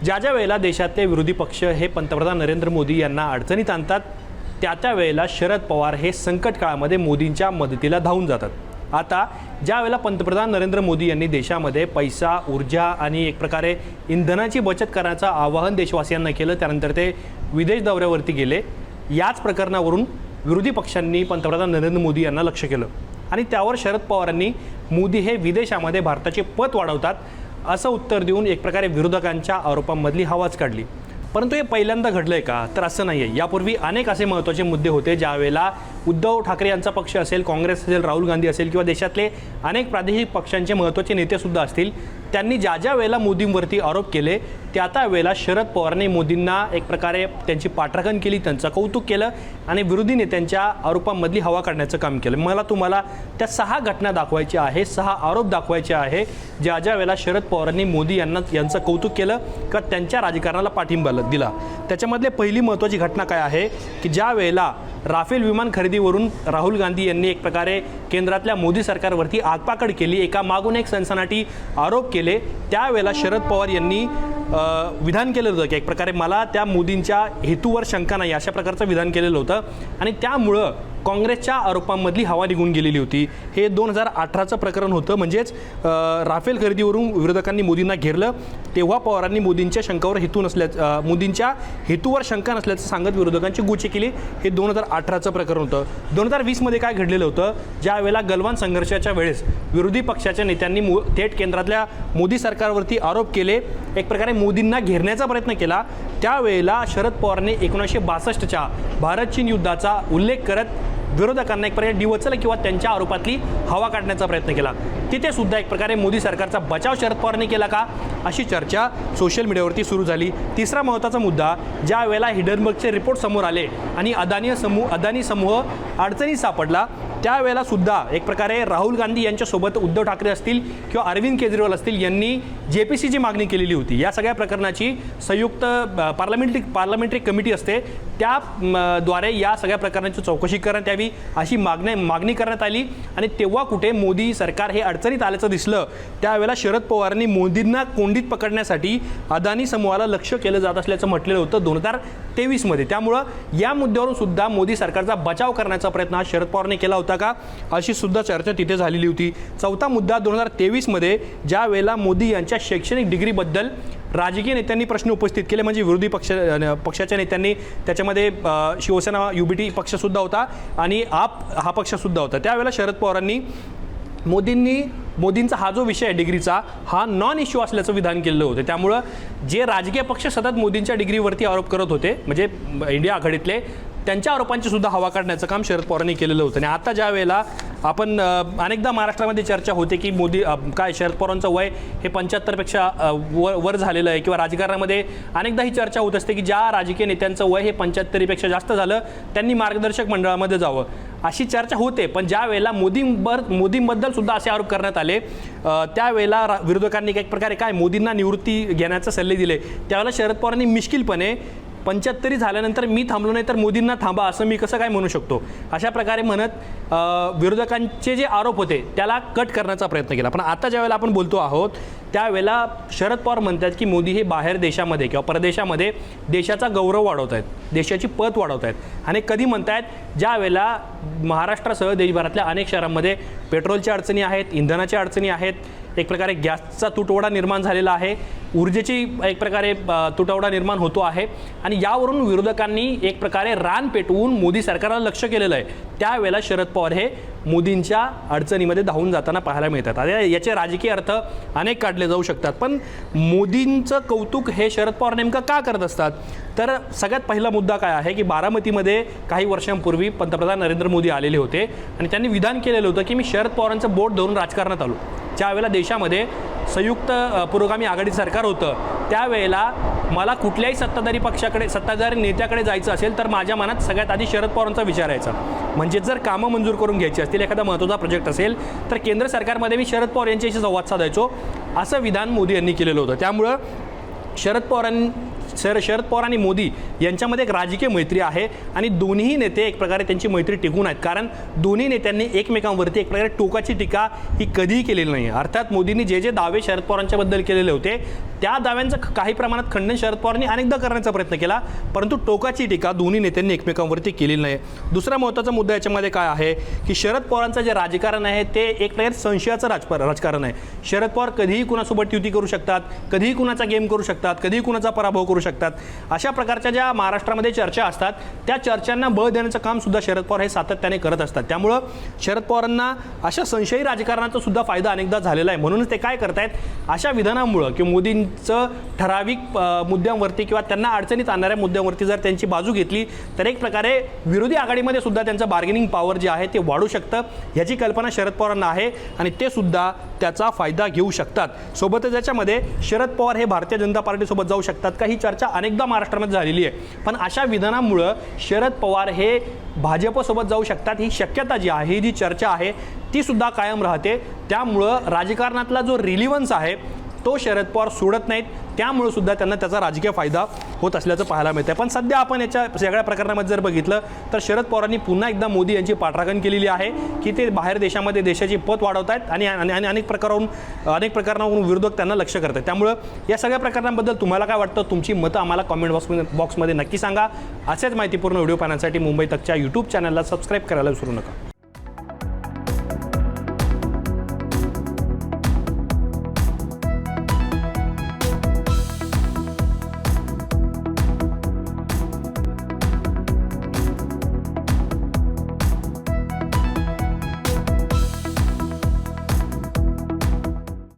ज्या वेळेला देशातले विरोधी पक्ष हे पंतप्रधान नरेंद्र मोदी यांना अडचणीत आणतात त्या वेळेला शरद पवार हे संकट काळामध्ये मोदींच्या मदतीला धावून जातात. आता ज्या वेळेला पंतप्रधान नरेंद्र मोदी यांनी देशामध्ये पैसा, ऊर्जा आणि एक प्रकारे इंधनाची बचत करण्याचं आवाहन देशवासियांना केलं, त्यानंतर ते विदेश दौऱ्यावरती गेले. याच प्रकरणावरून विरोधी पक्षांनी पंतप्रधान नरेंद्र मोदी यांना लक्ष केलं आणि त्यावर शरद पवारांनी मोदी हे विदेशामध्ये भारताचे पत वाढवतात असं उत्तर देऊन एक प्रकारे विरोधकांच्या आरोपांमधली हवाच काढली. परंतु हे पहिल्यांदा घडलंय का, तर असं नाही आहे. यापूर्वी अनेक असे महत्त्वाचे मुद्दे होते ज्यावेळेला उद्धव ठाकरे यांचा पक्ष असेल, काँग्रेस असेल, राहुल गांधी असेल किंवा देशातले अनेक प्रादेशिक पक्षांचे महत्त्वाचे नेतेसुद्धा असतील, त्यांनी ज्या वेळेला मोदींवरती आरोप केले त्या वेळेला शरद पवारांनी मोदींना एक प्रकारे त्यांची पाठराखण केली, त्यांचं कौतुक केलं आणि विरोधी नेत्यांच्या आरोपांमधली हवा काढण्याचं काम केलं. मला तुम्हाला त्या 6 घटना दाखवायच्या आहे, 6 आरोप दाखवायचे आहे ज्या वेळेला शरद पवारांनी मोदी यांचं कौतुक केलं का त्यांच्या राजकारणाला पाठिंबा दिला. त्याच्यामधले पहिली महत्त्वाची घटना काय आहे की ज्या वेळेला राफेल विमान खरेदीवरून राहुल गांधी यांनी एक प्रकारे केंद्रातल्या मोदी सरकारवरती आगपाकड केली, एका मागून एक सनसनाटी आरोप केले, त्यावेळेला शरद पवार यांनी विधान केलं होतं की एक प्रकारे मला त्या मोदींच्या हेतूवर शंका नाही अशा प्रकारचं विधान केलेलं होतं आणि त्यामुळं काँग्रेसच्या आरोपांमधली हवा निघून गेलेली होती. हे 2018चं प्रकरण होतं. म्हणजेच राफेल खरेदीवरून विरोधकांनी मोदींना घेरलं तेव्हा पवारांनी मोदींच्या हेतूवर शंका नसल्याचं सांगत विरोधकांची गुची केली. हे 2018चं प्रकरण होतं. 2020मध्ये काय घडलेलं होतं, ज्या वेळेला गलवान संघर्षाच्या वेळेस विरोधी पक्षाच्या नेत्यांनी थेट केंद्रातल्या मोदी सरकारवरती आरोप केले, एक प्रकारे मोदींना घेरण्याचा प्रयत्न केला, त्यावेळेला शरद पवारांनी 1962च्या भारत चीन युद्धाचा उल्लेख करत विरोधकांना एक प्रकारे डिवचलं किंवा त्यांच्या आरोपातली हवा काढण्याचा प्रयत्न केला. तिथे सुद्धा एक प्रकारे मोदी सरकारचा बचाव शरद पवारांनी केला का अशी चर्चा सोशल मीडियावरती सुरू झाली. तिसरा महत्त्वाचा मुद्दा, ज्या वेळेला हिडनबर्गचे रिपोर्ट समोर आले आणि अदानी समूह अडचणीत सापडला त्यावेळेला सुद्धा एक प्रकारे राहुल गांधी यांच्यासोबत उद्धव ठाकरे असतील किंवा अरविंद केजरीवाल असतील यांनी JPCची मागणी केलेली होती. या सगळ्या प्रकरणाची संयुक्त पार्लमेंटरी कमिटी असते त्याद्वारे या सगळ्या प्रकरणाची चौकशी करण्यात यावी अशी मागणी करण्यात आली आणि तेव्हा कुठे मोदी सरकार हे अडचणीत आल्याचं दिसलं त्यावेळेला शरद पवारांनी मोदींना कोंडीत पकडण्यासाठी अदानी समूहाला लक्ष केलं जात असल्याचं म्हटलेलं होतं 2023मध्ये. त्यामुळं या मुद्द्यावरून सुद्धा मोदी सरकारचा बचाव करण्याचा प्रयत्न हा शरद पवारांनी केला होता का अशी सुद्धा चर्चा तिथे झालेली होती. चौथा मुद्दा, 2023मध्ये ज्या वेळेला मोदी यांच्या शैक्षणिक डिग्रीबद्दल राजकीय नेत्यांनी प्रश्न उपस्थित केले, म्हणजे विरोधी पक्षाच्या नेत्यांनी, त्याच्यामध्ये शिवसेना UBT पक्षसुद्धा होता आणि आप हा पक्षसुद्धा होता, त्यावेळेला शरद पवारांनी मोदींचा हा जो विषय आहे डिग्रीचा हा नॉन इश्यू असल्याचं विधान केलेलं होतं. त्यामुळं जे राजकीय पक्ष सतत मोदींच्या डिग्रीवरती आरोप करत होते म्हणजे इंडिया आघाडीतले, त्यांच्या आरोपांची सुद्धा हवा काढण्याचं काम शरद पवारांनी केलेलं होतं. आणि आता ज्या वेळेला आपण अनेकदा महाराष्ट्रामध्ये चर्चा होते की शरद पवारांचं वय हे 75पेक्षा वर झालेलं आहे किंवा राजकारणामध्ये अनेकदा ही चर्चा होत असते की ज्या राजकीय नेत्यांचं वय हे 75पेक्षा जास्त झालं त्यांनी मार्गदर्शक मंडळामध्ये जावं अशी चर्चा होते. पण ज्या वेळेला मोदींबद्दल सुद्धा असे आरोप करण्यात आले त्यावेळेला विरोधकांनी एक प्रकारे मोदींना निवृत्ती घेण्याचे सल्ले दिले. त्यावेळेला शरद पवारांनी मिश्किलपणे 75 झाल्यानंतर मी थांबलो नाही तर मोदींना थांबा असं मी कसं काय म्हणू शकतो अशा प्रकारे म्हणत विरोधकांचे जे आरोप होते त्याला कट करण्याचा प्रयत्न केला. पण आता ज्यावेळेला आपण बोलतो आहोत त्यावेळेला शरद पवार म्हणतात की मोदी हे बाहेर देशामध्ये किंवा परदेशामध्ये देशाचा गौरव वाढवत आहेत, देशाची पत वाढवत आहेत. आणि कधी म्हणतायत ज्या वेळेला महाराष्ट्रासह देशभरातल्या अनेक शहरांमध्ये पेट्रोलच्या अडचणी आहेत, इंधनाच्या अडचणी आहेत, एक प्रकारे गॅसचा तुटवडा निर्माण झालेला आहे, ऊर्जेची एक प्रकारे तुटवडा निर्माण होतो आहे आणि यावरून विरोधकांनी एक प्रकारे रान पेटवून मोदी सरकारला लक्ष केलेलं आहे. त्यावेळेला शरद पवार हे मोदींच्या अडचणीमध्ये धावून जाताना पाहायला मिळतात. आता याचे राजकीय अर्थ अनेक काढले जाऊ शकतात, पण मोदींचं कौतुक हे शरद पवार नेमकं का करत असतात तर सगळ्यात पहिला मुद्दा काय आहे की बारामतीमध्ये काही वर्षांपूर्वी पंतप्रधान नरेंद्र मोदी आलेले होते आणि त्यांनी विधान केलेलं होतं की मी शरद पवारांचं बोट धरून राजकारणात आलो. ज्यावेळेला देशामध्ये संयुक्त पुरोगामी आघाडी सरकार होतं त्यावेळेला मला कुठल्याही सत्ताधारी नेत्याकडे जायचं असेल तर माझ्या मनात सगळ्यात आधी शरद पवारांचा विचार यायचा. म्हणजे जर कामं मंजूर करून घ्यायची असतील, एखादा महत्त्वाचा प्रोजेक्ट असेल तर केंद्र सरकारमध्ये मी शरद पवार यांच्याशी संवाद साधायचो असं विधान मोदी यांनी केलेलं होतं. त्यामुळं शरद पवार आणि मोदी यांच्यामध्ये एक राजकीय मैत्री आहे आणि दोन्ही नेते एक प्रकारे त्यांची मैत्री टिकून आहेत, कारण दोन्ही नेत्यांनी एकमेकांवरती एक प्रकारे टोकाची टीका ही कधीही केलेली नाही. अर्थात मोदींनी जे दावे शरद पवारांच्याबद्दल केलेले होते त्या दाव्यांचं काही प्रमाणात खंडन शरद पवारांनी अनेकदा करण्याचा प्रयत्न केला, परंतु टोकाची टीका दोन्ही नेत्यांनी एकमेकांवरती केलेली नाही. दुसरा महत्त्वाचा मुद्दा याच्यामध्ये काय आहे की शरद पवारांचं जे राजकारण आहे ते एक प्रकारे संशयाचं राजकारण आहे. शरद पवार कधीही कुणासोबत युती करू शकतात, कधीही कुणाचा गेम करू शकतात, कधीही कुणाचा पराभव करू शकतात. अशा प्रकारच्या ज्या महाराष्ट्रामध्ये चर्चा असतात त्या चर्चांना बळ देण्याचं काम सुद्धा शरद पवार हे सातत्याने करत असतात. त्यामुळं शरद पवारांना अशा संशयी राजकारणाचा सुद्धा फायदा अनेकदा झालेला आहे. म्हणूनच ते काय करतायत, अशा विधानामुळं की मोदींचं ठराविक मुद्द्यांवरती किंवा त्यांना अडचणीत आणणाऱ्या मुद्द्यांवरती जर त्यांची बाजू घेतली तर एक प्रकारे विरोधी आघाडीमध्ये सुद्धा त्यांचं बार्गेनिंग पॉवर जे आहे ते वाढू शकतं. ह्याची कल्पना शरद पवारांना आहे आणि ते सुद्धा त्याचा फायदा घेऊ शकतात. सोबतच याच्यामध्ये शरद पवार हे भारतीय जनता पार्टीसोबत जाऊ शकतात का, ही चर्चा अनेकदा महाराष्ट्रामध्ये झालेली आहे. पण अशा विधानामुळं शरद पवार हे भाजपसोबत जाऊ शकतात ही शक्यता जी आहे, ही जी चर्चा आहे ती सुद्धा कायम राहते. त्यामुळं राजकारणातला जो रिलिव्हन्स आहे तो शरद पवार सोडत नाहीत, त्यामुळे सुद्धा त्यांना त्याचा राजकीय फायदा होत असल्याचं पाहायला मिळतं. पण सध्या आपण याच्या सगळ्या प्रकरणामध्ये जर बघितलं तर शरद पवारांनी पुन्हा एकदा मोदी यांची पाठराखण केलेली आहे की ते बाहेर देशामध्ये देशाची पत वाढवत आहेत आणि अनेक प्रकारावरून विरोधक त्यांना लक्ष करतात. त्यामुळं या सगळ्या प्रकरणांबद्दल तुम्हाला काय वाटतं, तुमची मतं आम्हाला कॉमेंट बॉक्समध्ये नक्की सांगा. असेच माहितीपूर्ण व्हिडिओ पाहण्यासाठी मुंबई तकच्या यूट्यूब चॅनलला सबस्क्राईब करायला विसरू नका.